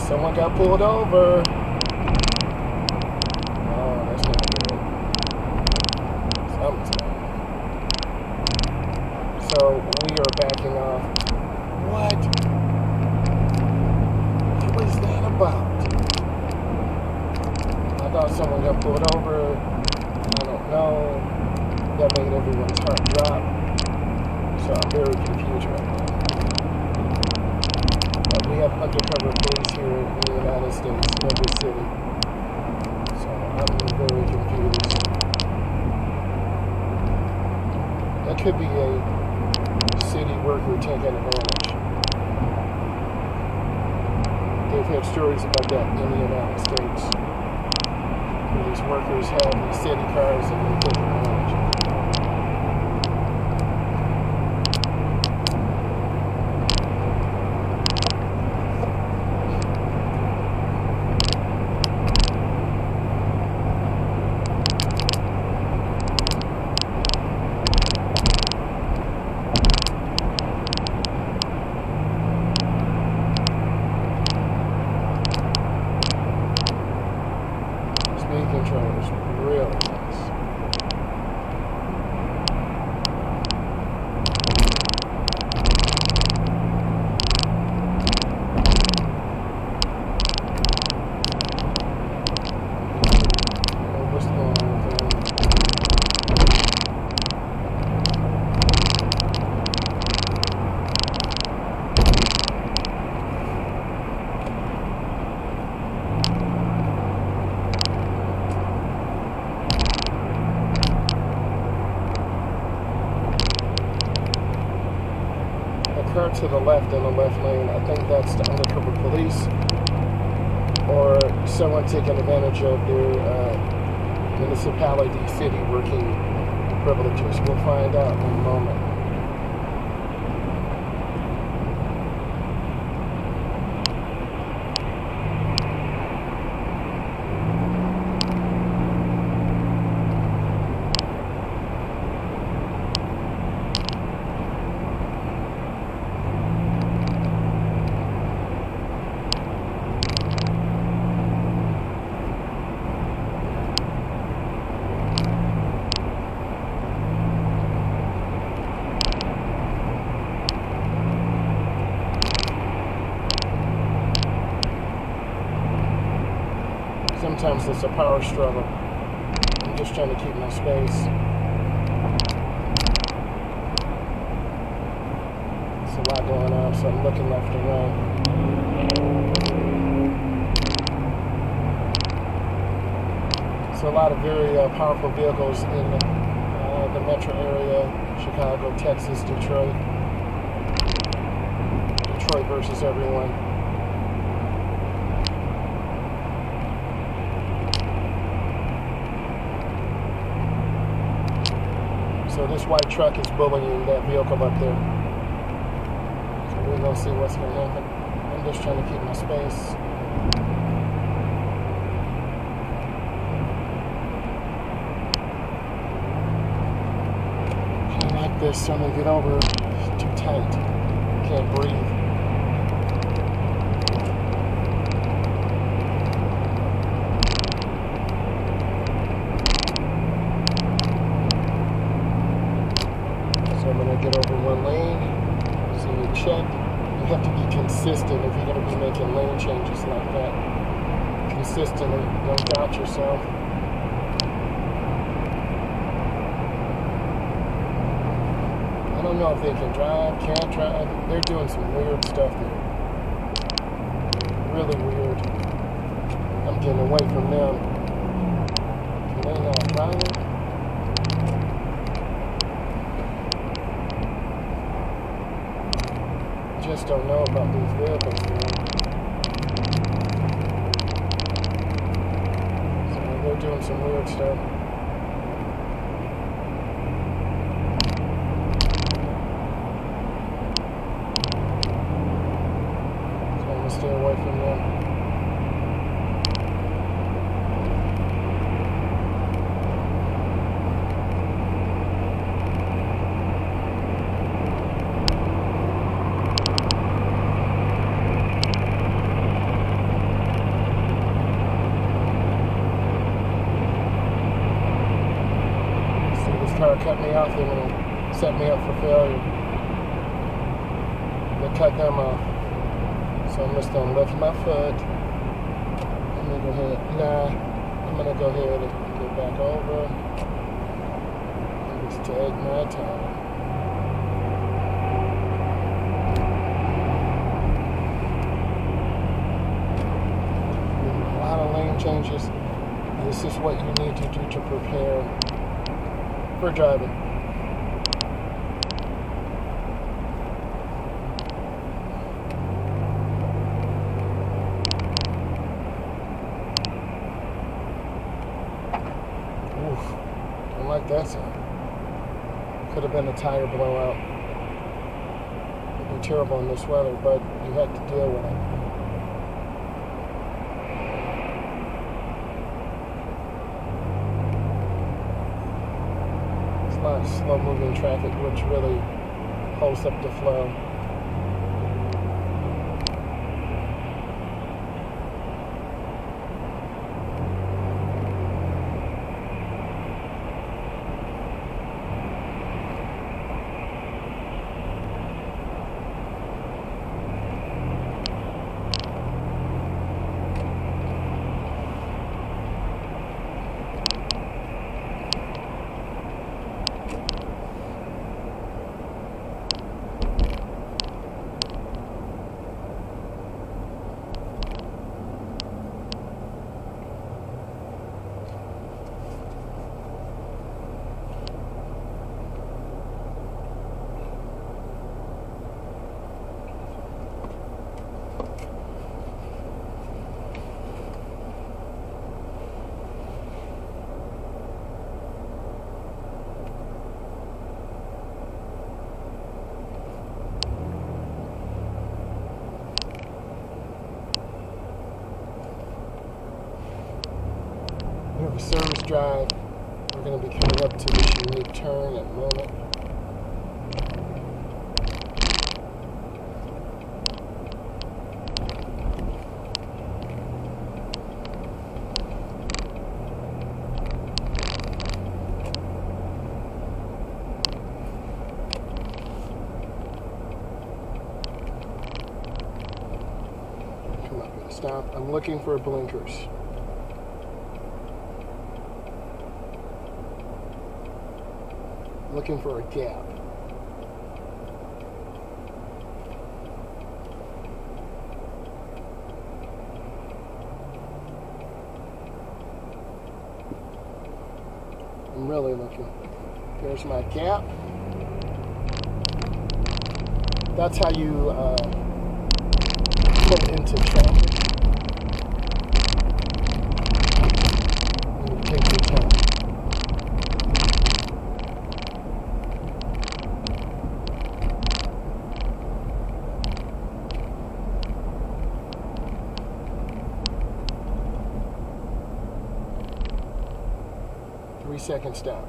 Someone got pulled over. Oh, that's not good. Something's going on. So we are backing off. What? What was that about? I thought someone got pulled over. I don't know. That made everyone's heart drop. So I'm very confused right now. We have undercover police here in the United States, in every city. So I'm very confused. That could be a city worker taking advantage. They've had stories about that in the United States. Where these workers have these city cars and they take advantage. Speed control is really nice. What's going on with them? Car to the left in the left lane, I think that's the undercover police or someone taking advantage of their municipality, city working privileges. We'll find out in a moment. Sometimes it's a power struggle. I'm just trying to keep my space. There's a lot going on, so I'm looking left and right. So a lot of very powerful vehicles in the metro area, Chicago, Texas, Detroit. Detroit versus everyone. So this white truck is bullying that vehicle up there. So we're going to see what's going to happen. I'm just trying to keep my space. I like this, so I'm going to get over. It's too tight. Can't breathe. I'm going to get over one lane, so you check. You have to be consistent if you're going to be making lane changes like that. Consistently, don't doubt yourself. I don't know if they can drive, can't drive. They're doing some weird stuff there. Really weird. I'm getting away from them. Can they not drive? Just don't know about these vehicles, man. So they're doing some weird stuff. So I'm gonna stay away from them. cut me off, they're going to set me up for failure. They cut them off. So I'm just going to lift my foot. I'm going to go ahead. I'm going to go ahead and go back over. And just take my time. A lot of lane changes. This is what you need to do to prepare for driving. Oof, don't like that sound. Could have been a tire blowout. It'd be terrible in this weather, but you had to deal with it. A lot of slow-moving traffic, which really holds up the flow. We have a service drive. We're going to be coming up to this unique turn at the moment. Come up and stop. I'm looking for blinkers. Looking for a gap. I'm really looking. There's my gap. That's how you pull into traffic. You take your time. 3 second stop.